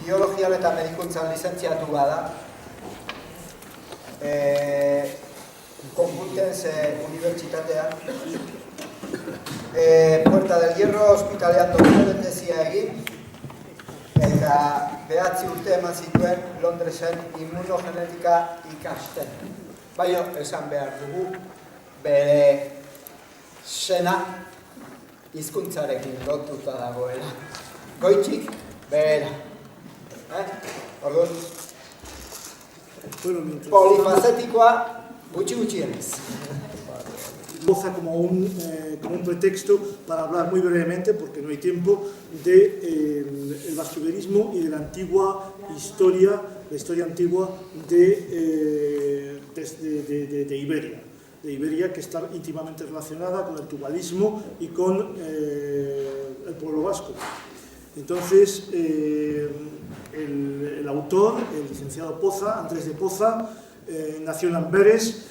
biologian eta medikuntzan lizentziatua da. Complutense Unibertsitatean. Puerta del Hierro ospitalean doktoren tesia egin, eta 9 urte eman zituen Londresen immunogenetika ikasten. Baina, esan behar dugu, bere sena hizkuntzarekin lotuta dagoela. Goitzik, behera. Orduan, polifazetikoa gutxienez. Boza como un pretexto para hablar muy brevemente, porque no hay tiempo, del vasculerismo y de la antigua historia, la historia antigua de Iberia, que está íntimamente relacionada con el tubalismo y con el pueblo vasco. Entonces, el autor, el licenciado Poza, Andrés de Poza, nació en Amberes.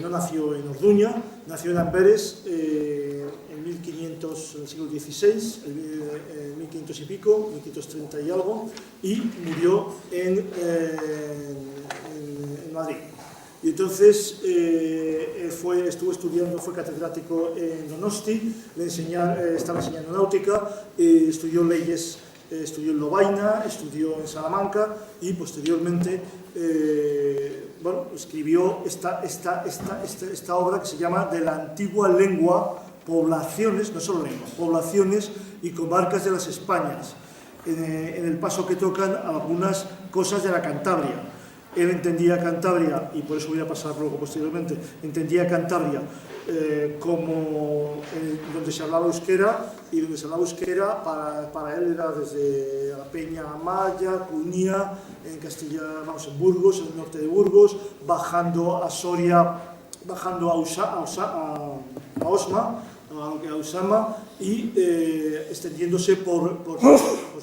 No nació en Orduña, nació en Amberes en 1500, en el siglo XVI, en 1500 y pico, 1530 y algo, y murió en Madrid. Y entonces estuvo estudiando, fue catedrático en Donosti, estaba enseñando náutica, estudió leyes, estudió en Lovaina, estudió en Salamanca y posteriormente escribió esta obra que se llama De la antigua lengua, poblaciones, no solo lengua, poblaciones y comarcas de las Españas, en el paso que tocan algunas cosas de la Cantabria. Él entendía Cantabria, y por eso voy a pasar luego posteriormente, entendía Cantabria como donde se hablaba euskera, y donde se hablaba euskera para él era desde la Peña Amaya, Cunía, en Castilla, en Burgos, en el norte de Burgos, bajando a Soria, bajando a Osma, a Usama, y extendiéndose por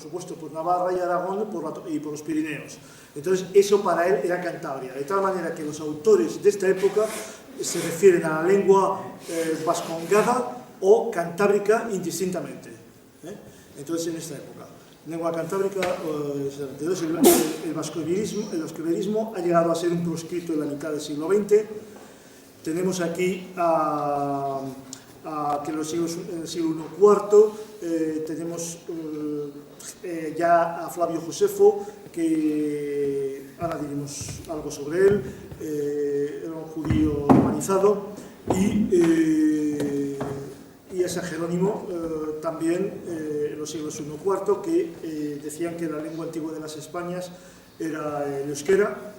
supuesto por Navarra y Aragón y por los Pirineos. Entonces eso para él era Cantabria, de tal manera que los autores de esta época se refieren a la lengua vascongada o cantábrica indistintamente. Entonces en esta época, lengua cantábrica, el vascoiberismo ha llegado a ser un proscrito en la mitad del siglo XX. Tenemos aquí que en el siglo IV tenemos ya a Flavio Josefo, que ahora diremos algo sobre él, era un judío romanizado, y a San Jerónimo también en los siglos I y IV, que decían que la lengua antigua de las Españas era el euskera.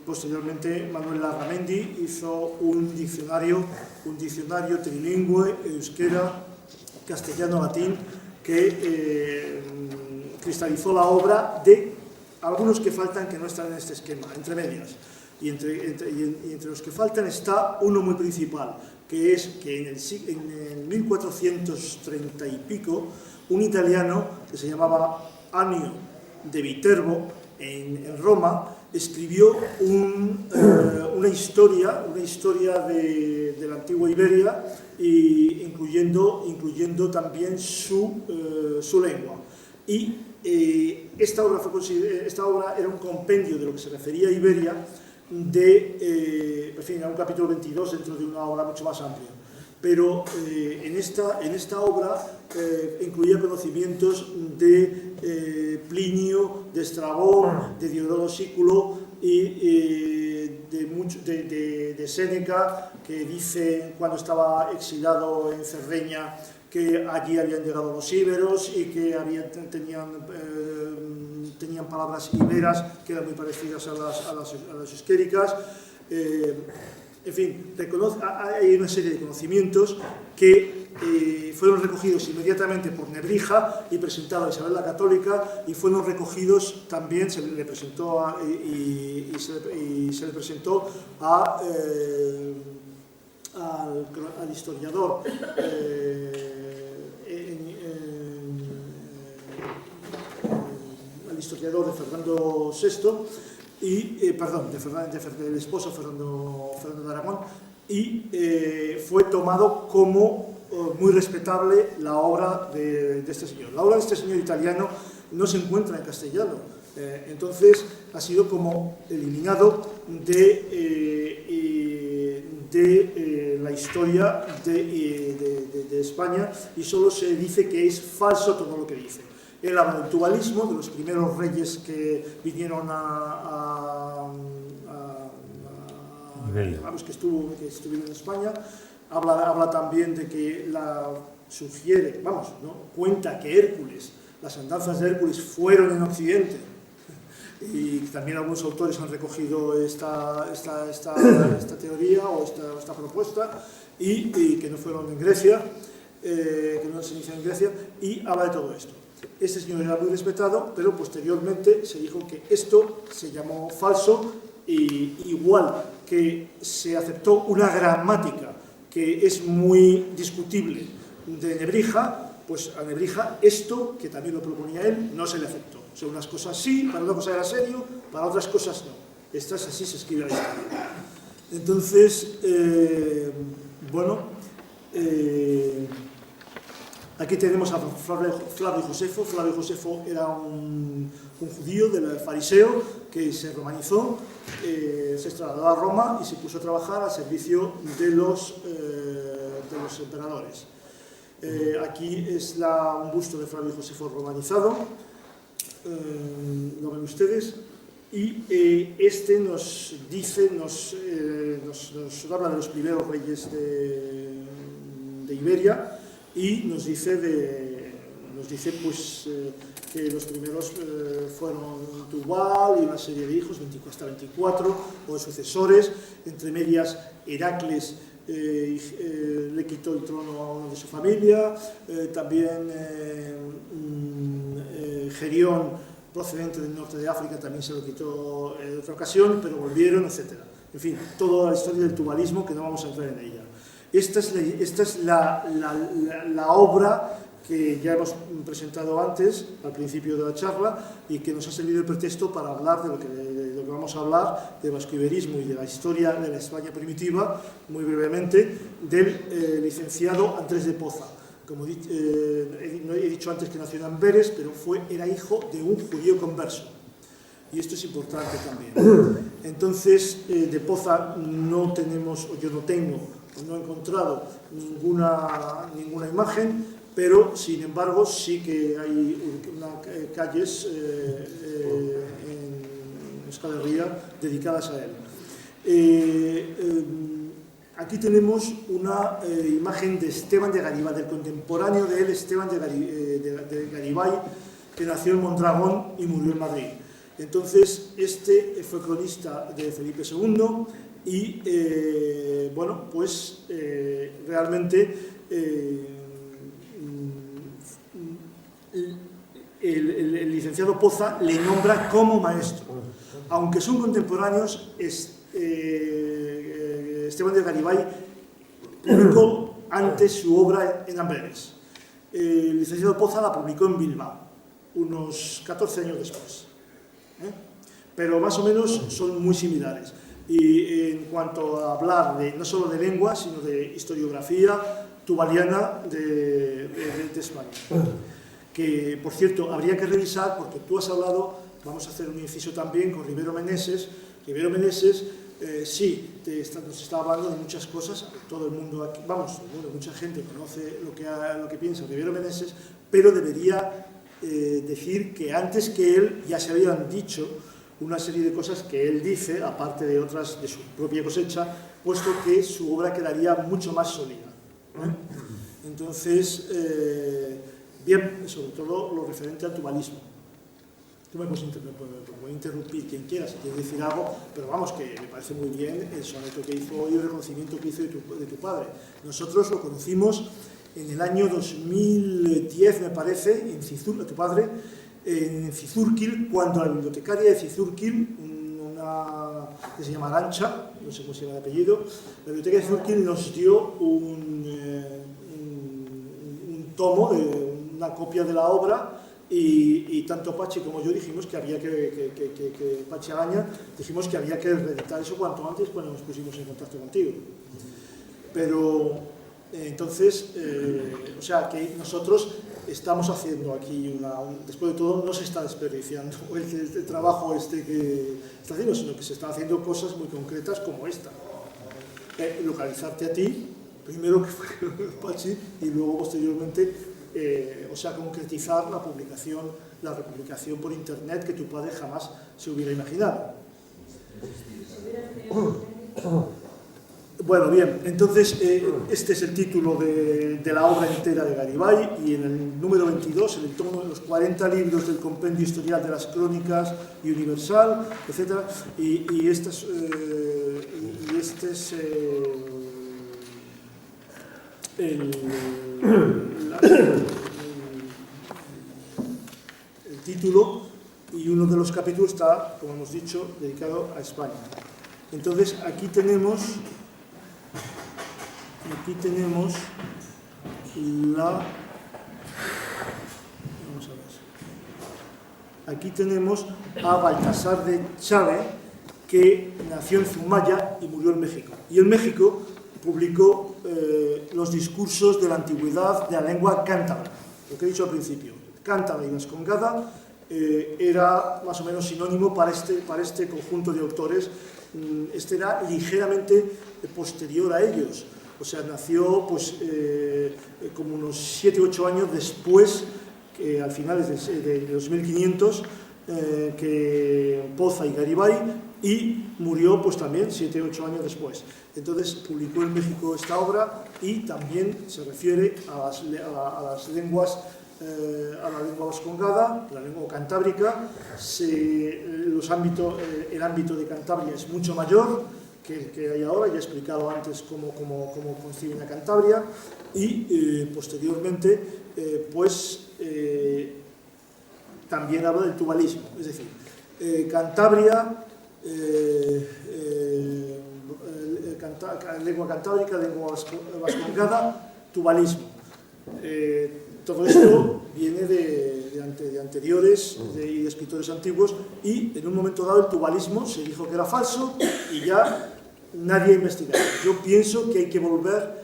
Posteriormente Manuel Larramendi hizo un diccionario trilingüe, euskera, castellano-latín, que cristalizó la obra de algunos que faltan, que no están en este esquema, entre medias. Y entre los que faltan está uno muy principal, que es que en 1430 y pico, un italiano que se llamaba Annio de Viterbo, en Roma, escribió una historia de la antigua Iberia, incluyendo también su lengua. Y esta obra era un compendio de lo que se refería a Iberia, en fin, era un capítulo 22 dentro de una obra mucho más amplia. Pero en esta obra incluía conocimientos de Plinio, de Estrabón, de Diodoro Sículo y de Séneca, que dice cuando estaba exilado en Cerdeña que allí habían llegado los íberos y que tenían palabras iberas que eran muy parecidas a las euskéricas. En fin, hay una serie de conocimientos que fueron recogidos inmediatamente por Nebrija y presentados a Isabel la Católica, y fueron recogidos también, se le presentó al historiador de Fernando VI, del esposo Fernando de Aragón, y fue tomado como muy respetable la obra de este señor. La obra de este señor italiano no se encuentra en castellano, entonces ha sido como eliminado de la historia de España, y solo se dice que es falso todo lo que dice. Él habla del tubalismo, de los primeros reyes que vinieron a los que estuvieron en España. Habla también de que sugiere, cuenta que Hércules, las andanzas de Hércules fueron en Occidente, y también algunos autores han recogido esta teoría o esta propuesta, y que no fueron en Grecia, que no se iniciaron en Grecia, y habla de todo esto. Este señor era muy respetado, pero posteriormente se dijo que esto se llamó falso, y igual que se aceptó una gramática que es muy discutible de Nebrija, pues a Nebrija esto, que también lo proponía él, no se le aceptó. O sea, unas cosas sí, para otras cosas era serio, para otras cosas no. Estas así se escribe la historia. Entonces, aquí tenemos a Flavio Josefo. Flavio Josefo era un judío del fariseo que se romanizó, se trasladó a Roma y se puso a trabajar al servicio de los emperadores. Aquí es un busto de Flavio Josefo romanizado, lo ven ustedes, y este nos habla de los primeros reyes de Iberia, y nos dice pues que los primeros fueron Tubal y una serie de hijos, hasta 24, o de sucesores. Entre medias, Heracles le quitó el trono a uno de su familia, también Gerión, procedente del norte de África, también se lo quitó en otra ocasión, pero volvieron, etc. En fin, toda la historia del tubalismo, que no vamos a entrar en ella. Esta es la obra que ya hemos presentado antes, al principio de la charla, y que nos ha servido de pretexto para hablar de lo que vamos a hablar, del vasco-iberismo y de la historia de la España primitiva, muy brevemente, del licenciado Andrés de Poza. Como he dicho antes que nació en Amberes, pero era hijo de un judío converso. Y esto es importante también. Entonces, de Poza no tenemos, o yo no tengo, no he encontrado ninguna imagen, pero sin embargo sí que hay calles en Euskal Herria dedicadas a él. Aquí tenemos una imagen de Esteban de Garibay, del contemporáneo de él, Esteban de Garibay, que nació en Mondragón y murió en Madrid. Entonces, este fue cronista de Felipe II y, realmente el licenciado Poza le nombra como maestro. Aunque son contemporáneos, Esteban de Garibay publicó antes su obra en Amberes. El licenciado Poza la publicó en Bilbao, unos 14 años después. Pero más o menos son muy similares. Y en cuanto a hablar no solo de lengua, sino de historiografía tubaliana de España. Que, por cierto, habría que revisar, porque tú has hablado, vamos a hacer un inciso también con Rivero Meneses. Rivero Meneses, nos está hablando de muchas cosas, todo el mundo aquí, mucha gente conoce lo que piensa Rivero Meneses, pero debería decir que antes que él ya se habían dicho una serie de cosas que él dice, aparte de otras de su propia cosecha, puesto que su obra quedaría mucho más sólida. Entonces, bien, sobre todo lo referente al tubalismo. Tú me puedes interrumpir quien quiera si quieres decir algo, pero vamos, que me parece muy bien el soneto que hizo hoy, el reconocimiento que hizo de tu padre. Nosotros lo conocimos en el año 2010, me parece, en Cizur, tu padre, en Cizurquil, cuando la bibliotecaria de Cizurquil, que se llama Arantxa, no sé cómo se llama el apellido, la bibliotecaria de Cizurquil nos dio un tomo, una copia de la obra, y tanto Pachi como yo dijimos que había que Pachi Agaña, dijimos que había que reeditar eso cuanto antes cuando nos pusimos en contacto contigo. Pero Entonces, o sea que nosotros estamos haciendo aquí después de todo no se está desperdiciando el trabajo que está haciendo, sino que se están haciendo cosas muy concretas como esta. Localizarte a ti, primero que fue Pachi, y luego posteriormente, o sea, concretizar la republicación por internet que tu padre jamás se hubiera imaginado. Bueno, bien, entonces este es el título de la obra entera de Garibay, y en el número 22, en el tomo de los 40 libros del Compendio Historial de las Crónicas y Universal, etc. Y este es el título, y uno de los capítulos está, como hemos dicho, dedicado a España. Entonces aquí tenemos a Baltasar de Chávez, que nació en Zumaya y murió en México. Y en México publicó los discursos de la antigüedad de la lengua cántabra, lo que he dicho al principio. Cántabra y vascongada era más o menos sinónimo para este conjunto de autores. Este era ligeramente posterior a ellos. O sea, nació pues, como unos 7 u 8 años después, al finales de los 1500, que Poza y Garibay, y murió pues también 7 u 8 años después. Entonces publicó en México esta obra, y también se refiere a las lenguas, a la lengua vascongada, la lengua cantábrica. El ámbito de Cantabria es mucho mayor que el que hay ahora. Ya he explicado antes cómo conciben a Cantabria, y posteriormente también habla del tubalismo, es decir, Cantabria, lengua cantábrica, lengua vascongada, tubalismo. Todo esto viene de anteriores y de escritores antiguos, y en un momento dado el tubalismo se dijo que era falso y ya nadie ha investigado. Yo pienso que hay que volver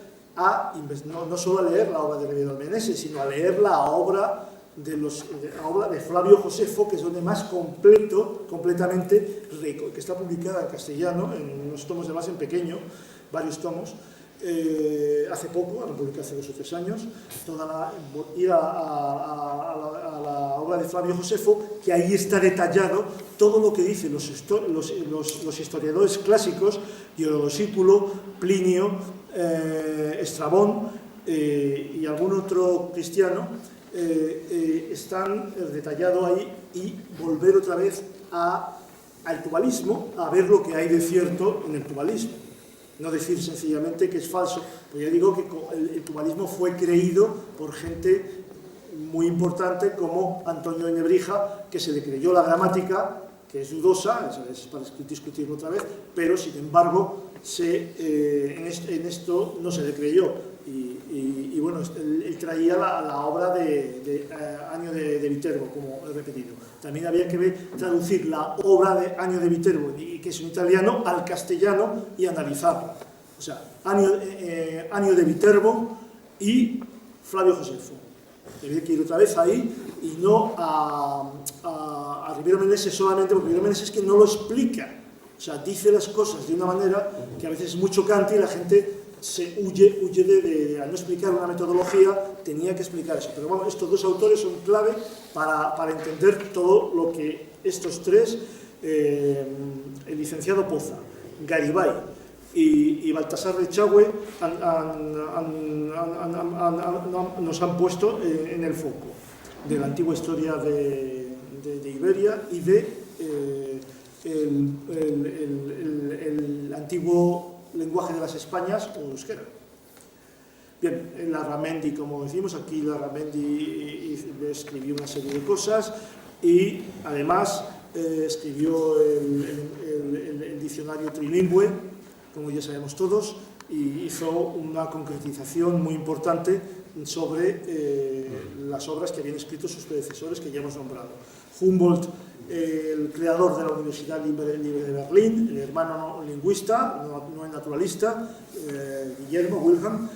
no solo a leer la obra de Rivero Meneses, sino a leer la obra de Flavio Josefo, que es donde más completamente rico, que está publicada en castellano, en unos tomos, además en pequeño, varios tomos. Hace poco, la publicé hace 2 o 3 años, ir a la obra de Flavio Josefo, que ahí está detallado todo lo que dicen los historiadores clásicos, Diodorosículo, Plinio, Estrabón y algún otro cristiano. Están detallado ahí, y volver otra vez al tubalismo, a ver lo que hay de cierto en el tubalismo. No decir sencillamente que es falso, pues ya digo que el tubalismo fue creído por gente muy importante como Antonio de Nebrija, que se le creyó la gramática, que es dudosa, es para discutirlo otra vez, pero sin embargo en esto no se le creyó. Y bueno, él traía la obra de Año de Viterbo, como he repetido. También había que traducir la obra de Año de Viterbo, que es en italiano, al castellano, y analizarla. O sea, Año de Viterbo y Flavio Josefo. Había que ir otra vez ahí, y no a Rivero Meneses solamente, porque Rivero Meneses es que no lo explica. O sea, dice las cosas de una manera que a veces es muy chocante, y la gente se huye al no explicar una metodología, tenía que explicar eso. Pero bueno, estos dos autores son clave para entender todo lo que estos tres, el licenciado Poza, Garibay y Baltasar de Chávez, nos han puesto en el foco de la antigua historia de Iberia y el antiguo lenguaje de las Españas, o euskera. Bien, Larramendi, como decimos, aquí Larramendi escribió una serie de cosas, y además escribió el diccionario trilingüe, como ya sabemos todos, y hizo una concretización muy importante sobre las obras que habían escrito sus predecesores, que ya hemos nombrado. Humboldt, el creador de la Universidad Libre de Berlín, el hermano lingüista, no el naturalista, Guillermo Wilhelm,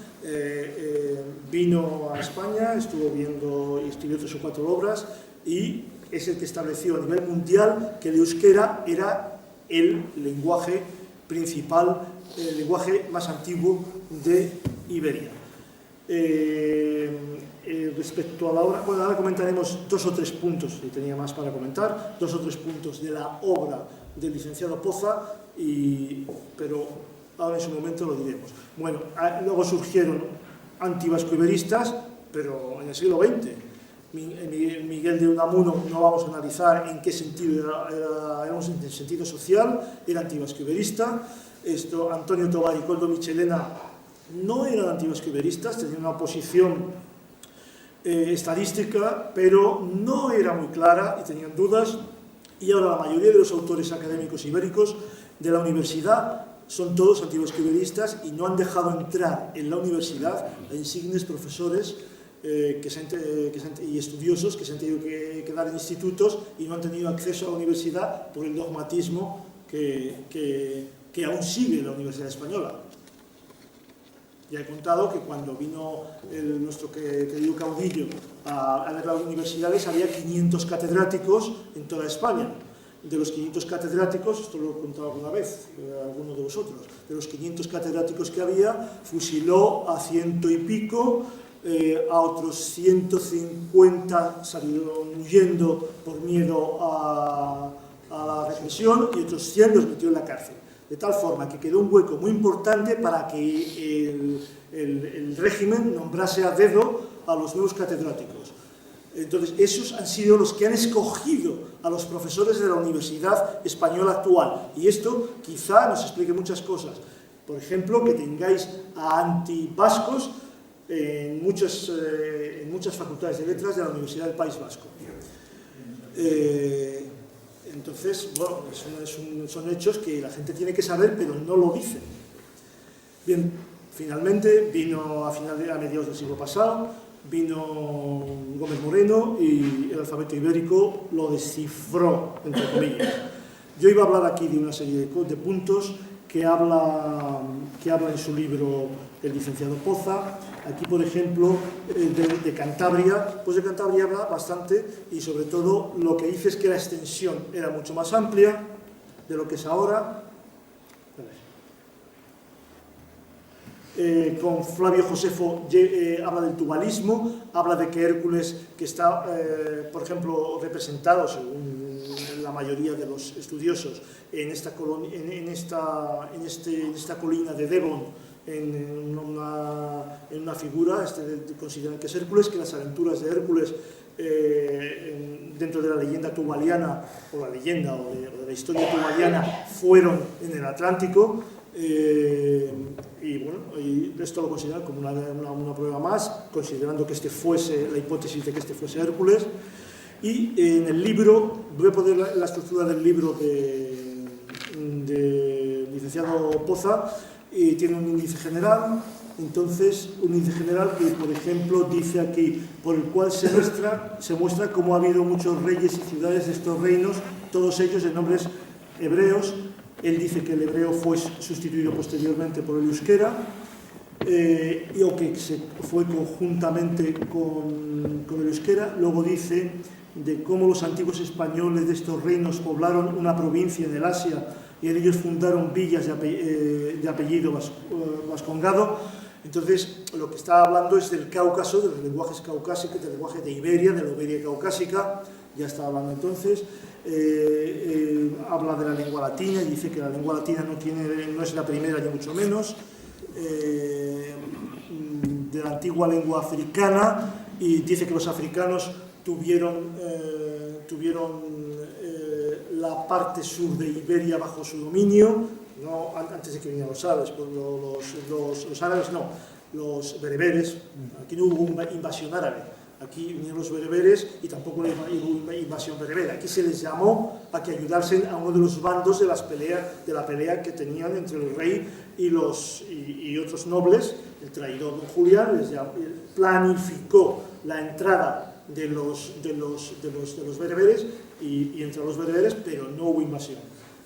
vino a España, estuvo viendo y escribió 3 o 4 obras, y es el que estableció a nivel mundial que el euskera era el lenguaje principal, el lenguaje más antiguo de Iberia. Respecto a la obra, bueno, ahora comentaremos 2 o 3 puntos, y tenía más para comentar, 2 o 3 puntos de la obra del licenciado Poza, pero ahora en su momento lo diremos. Bueno, luego surgieron antivasco-iberistas, pero en el siglo XX. Miguel de Unamuno no vamos a analizar en qué sentido era en sentido social, era antivasco-iberista. Antonio Tovar y Koldo Michelena no eran antivasco-iberistas, tenían una posición estadística, pero no era muy clara y tenían dudas. Y ahora la mayoría de los autores académicos ibéricos de la universidad son todos antivasco-iberistas y no han dejado entrar en la universidad a insignes profesores y estudiosos que se han tenido que quedar en institutos y no han tenido acceso a la universidad por el dogmatismo que aún sigue la Universidad Española. Ya he contado que cuando vino nuestro querido caudillo a ver las universidades había 500 catedráticos en toda España. De los 500 catedráticos, esto lo he contado alguna vez, alguno de vosotros, de los 500 catedráticos que había, fusiló a 100 y pico, a otros 150 salieron huyendo por miedo a la represión y otros 100 los metió en la cárcel. De tal forma que quedó un hueco muy importante para que el régimen nombrase a dedo a los nuevos catedráticos. Entonces, esos han sido los que han escogido a los profesores de la Universidad Española actual. Y esto quizá nos explique muchas cosas. Por ejemplo, que tengáis a antivascos en muchas facultades de letras de la Universidad del País Vasco. Entonces, bueno, son hechos que la gente tiene que saber, pero no lo dicen. Bien, finalmente vino a mediados del siglo pasado, vino Gómez Moreno y el alfabeto ibérico lo descifró, entre comillas. Yo iba a hablar aquí de una serie de puntos que habla en su libro el licenciado Poza. Aquí, por ejemplo, de Cantabria, pues de Cantabria habla bastante y sobre todo lo que dice es que la extensión era mucho más amplia de lo que es ahora. Con Flavio Josefo habla del tubalismo, habla de que Hércules, que está, por ejemplo, representado, según la mayoría de los estudiosos, en esta colina de Devon, en una figura, consideran que es Hércules, que las aventuras de Hércules dentro de la leyenda tubaliana, o la leyenda o de la historia tubaliana, fueron en el Atlántico. Y bueno, y esto lo consideran como una prueba más, considerando que la hipótesis de que este fuese Hércules. Y en el libro, voy a poner la estructura del libro de licenciado Poza, y tiene un índice general. Entonces, un índice general que, por ejemplo, dice aquí, por el cual se muestra cómo ha habido muchos reyes y ciudades de estos reinos, todos ellos de nombres hebreos. Él dice que el hebreo fue sustituido posteriormente por el euskera, o que se fue conjuntamente con el euskera. Luego dice de cómo los antiguos españoles de estos reinos poblaron una provincia en el Asia y en ellos fundaron villas de apellido vascongado. Entonces, lo que está hablando es del Cáucaso, de los lenguajes caucásicos, del lenguaje de Iberia, de la Iberia caucásica. Ya está hablando entonces. Habla de la lengua latina y dice que la lengua latina no es la primera ni mucho menos, de la antigua lengua africana, y dice que los africanos tuvieron la parte sur de Iberia bajo su dominio, no antes de que vinieran los árabes, pues los árabes no, los bereberes. Aquí no hubo una invasión árabe. Aquí vinieron los bereberes y tampoco hubo invasión berebera. Aquí se les llamó a que ayudasen a uno de los bandos de la pelea que tenían entre el rey y otros nobles. El traidor don Julián planificó la entrada de los bereberes y entre los bereberes, pero no hubo invasión.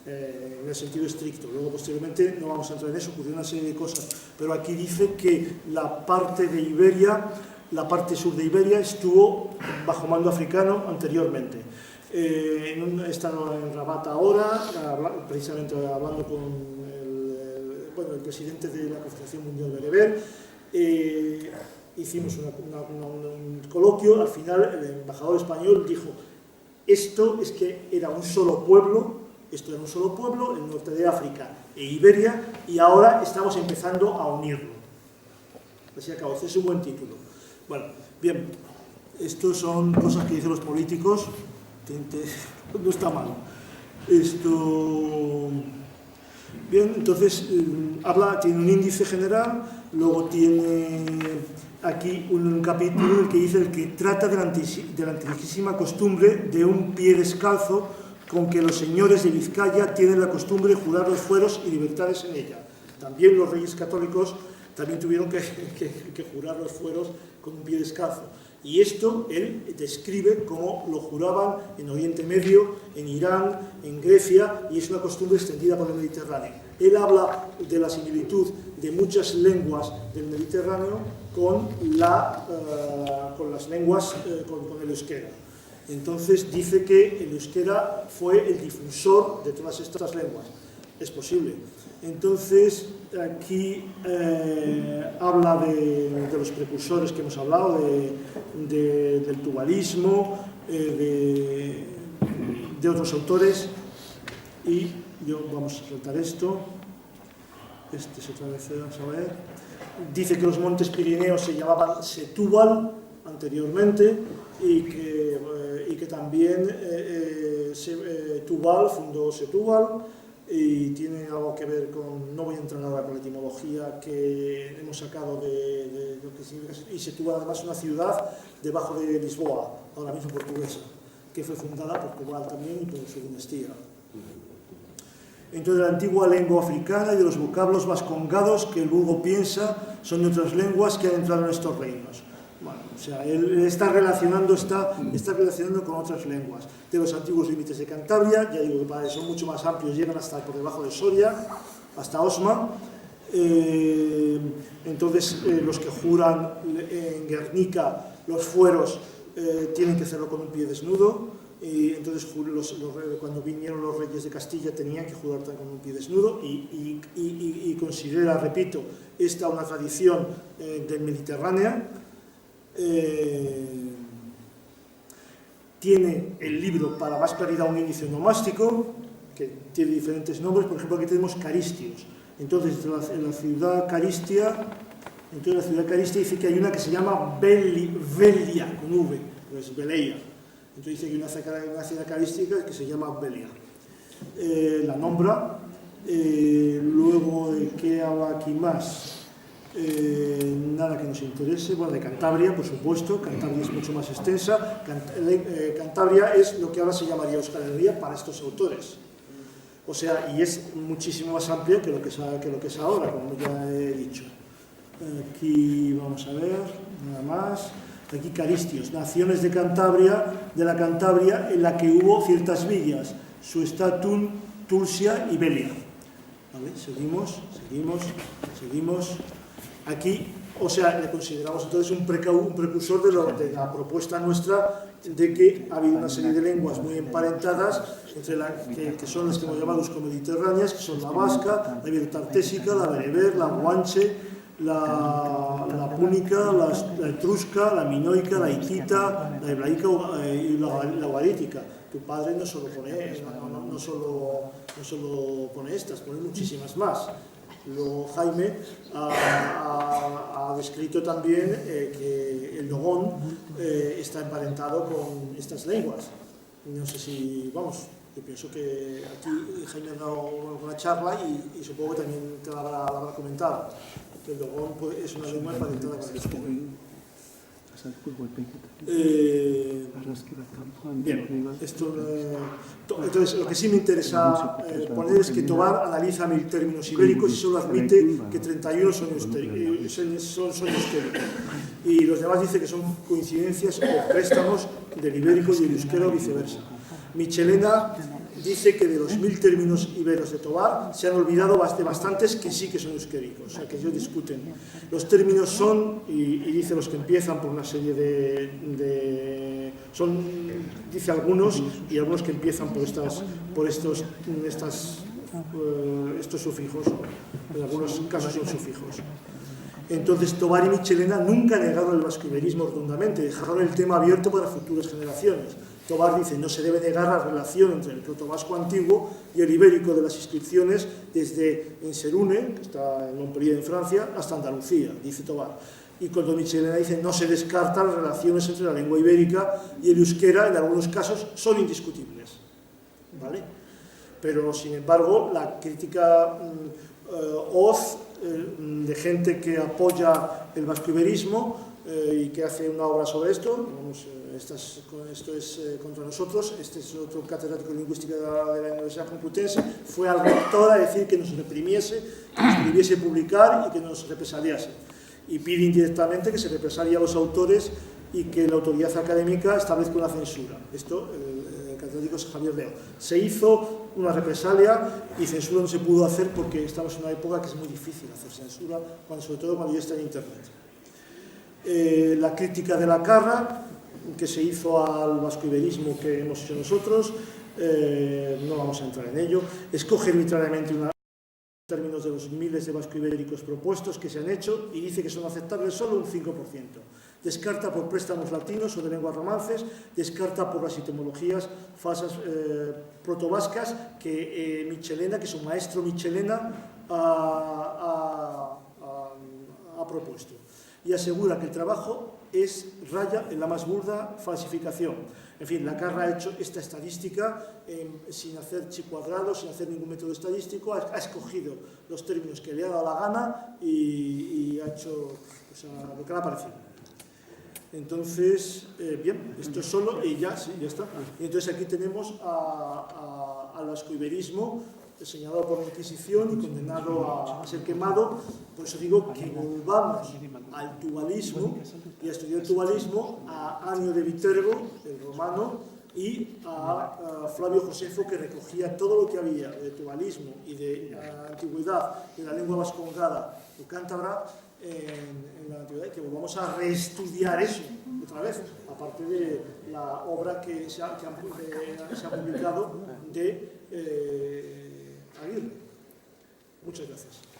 en el sentido estricto. Luego, posteriormente, no vamos a entrar en eso, ocurrió una serie de cosas, pero aquí dice que la parte de Iberia, la parte sur de Iberia, estuvo bajo mando africano anteriormente. He estado en Rabat ahora, precisamente hablando con el presidente de la Confederación Mundial Bereber. Hicimos un coloquio. Al final el embajador español dijo: esto es que era un solo pueblo, el norte de África e Iberia, y ahora estamos empezando a unirlo. Así acabó. Ese es un buen título. Bueno, bien, estos son cosas que dicen los políticos. No está mal. Bien, entonces tiene un índice general, luego tiene aquí un capítulo en el que dice el que trata de la antiquísima costumbre de un pie descalzo con que los señores de Vizcaya tienen la costumbre de jurar los fueros y libertades en ella. También los reyes católicos también tuvieron que jurar los fueros con un pie descalzo. Y esto él describe cómo lo juraban en Oriente Medio, en Irán, en Grecia, y es una costumbre extendida por el Mediterráneo. Él habla de la similitud de muchas lenguas del Mediterráneo con las lenguas, con el euskera. Entonces dice que el euskera fue el difusor de todas estas lenguas. Es posible. Entonces aquí habla de los precursores que hemos hablado, del tubalismo, de otros autores, y vamos a tratar esto. Este es otra vez, vamos a ver. Dice que los montes Pirineos se llamaban Setúbal anteriormente, y que también Tubal fundó Setúbal, y tiene algo que ver con, no voy a entrar ahora con la etimología que hemos sacado de lo que significa, y Setúbal además es una ciudad debajo de Lisboa, ahora mismo portuguesa, que fue fundada por Tubal también y por su dinastía. Entonces, la antigua lengua africana y de los vocablos vascongados que el vulgo piensa son de otras lenguas que han entrado en estos reinos. Bueno, o sea, él está relacionando con otras lenguas. De los antiguos límites de Cantabria, ya digo que son mucho más amplios, llegan hasta por debajo de Soria, hasta Osma. Entonces, los que juran en Guernica los fueros tienen que hacerlo con un pie desnudo. Y entonces, cuando vinieron los reyes de Castilla, tenían que jurar con un pie desnudo, y considera, repito, esta una tradición del Mediterráneo. Tiene el libro para más claridad un índice nomástico que tiene diferentes nombres. Por ejemplo, aquí tenemos Caristios. Entonces, en la ciudad Caristia, dice que hay una que se llama Velia, con V, pues Veleia. Entonces dice que hay una ciudad carística que se llama Velia. La nombra. Luego, ¿de qué habla aquí más? Nada que nos interese. Bueno, de Cantabria, por supuesto. Cantabria es mucho más extensa. Cantabria es lo que ahora se llamaría Euskal Herria para estos autores. O sea, y es muchísimo más amplia que lo que es ahora, como ya he dicho. Aquí vamos a ver, nada más. Aquí Caristios, naciones de la Cantabria, en la que hubo ciertas villas, Suestatun, Tulsia y Velia. ¿Vale? Seguimos. Aquí, o sea, le consideramos entonces un precursor de la propuesta nuestra de que ha habido una serie de lenguas muy emparentadas, que son las que hemos llamado mediterráneas, que son la vasca, la ibertartésica, la bereber, la guanche, la púnica, la etrusca, la minoica, la hitita, la hebraica y la ugarítica. Tu padre no solo pone estas, pone muchísimas más. Luego Jaime ha descrito también que el dogón está emparentado con estas lenguas. No sé si, yo pienso que aquí Jaime ha dado una charla y supongo que también te la habrá comentado. El dogón es una lengua emparentada con el euskera. Bien, entonces lo que sí me interesa poner es que Tobar analiza 1000 términos ibéricos y solo admite que 31 son históricos. Y los demás dicen que son coincidencias o préstamos del ibérico y el euskera o viceversa. Michelena dice que de los 1000 términos iberos de Tobar se han olvidado de bastantes que sí que son euskéricos, o sea, que ellos discuten. Los términos son, y dice los que empiezan por una serie dice algunos, y algunos que empiezan por estos sufijos, en algunos casos son sufijos. Entonces, Tobar y Michelena nunca negaron el vasco-iberismo rotundamente, dejaron el tema abierto para futuras generaciones. Tobar dice, no se debe negar la relación entre el protovasco antiguo y el ibérico de las inscripciones desde Enserune, que está en Montpellier, en Francia, hasta Andalucía, dice Tobar. Y cuando Michelena dice, no se descartan las relaciones entre la lengua ibérica y el euskera, en algunos casos son indiscutibles, ¿vale? Pero, sin embargo, la crítica hoz de gente que apoya el vasco-iberismo y que hace una obra sobre esto, vamos, esto es contra nosotros, este es otro catedrático de lingüística de la Universidad Complutense, fue al rector a decir que nos reprimiese, que nos prohibiese publicar y que nos represaliase. Y pide indirectamente que se represalie a los autores y que la autoridad académica establezca una censura. Esto, el catedrático es Javier León. Se hizo una represalia y censura no se pudo hacer porque estamos en una época que es muy difícil hacer censura, sobre todo cuando ya está en Internet. La crítica de la Carra, que se hizo al vasco-iberismo que hemos hecho nosotros, no vamos a entrar en ello. Escoge arbitrariamente en términos de los miles de vasco-ibéricos propuestos que se han hecho y dice que son aceptables solo un 5%. Descarta por préstamos latinos o de lenguas romances, descarta por las etimologías falsas protovascas que Michelena, que su maestro Michelena, ha propuesto. Y asegura que el trabajo raya en la más burda falsificación. En fin, la Carra ha hecho esta estadística sin hacer chi cuadrado, sin hacer ningún método estadístico, ha escogido los términos que le ha dado la gana y ha hecho lo que le ha parecido. Entonces, bien, esto es solo y ya, sí, ya está. Y entonces aquí tenemos al vasco-iberismo señalado por la Inquisición y condenado a ser quemado. Por eso digo que volvamos al tubalismo y a estudiar el tubalismo a Annio de Viterbo, el romano, y a Flavio Josefo, que recogía todo lo que había de tubalismo y de antigüedad de la lengua vascongada o cántabra en la antigüedad, y que volvamos a reestudiar eso otra vez, aparte de la obra que se ha publicado de Aguirre. Muchas gracias.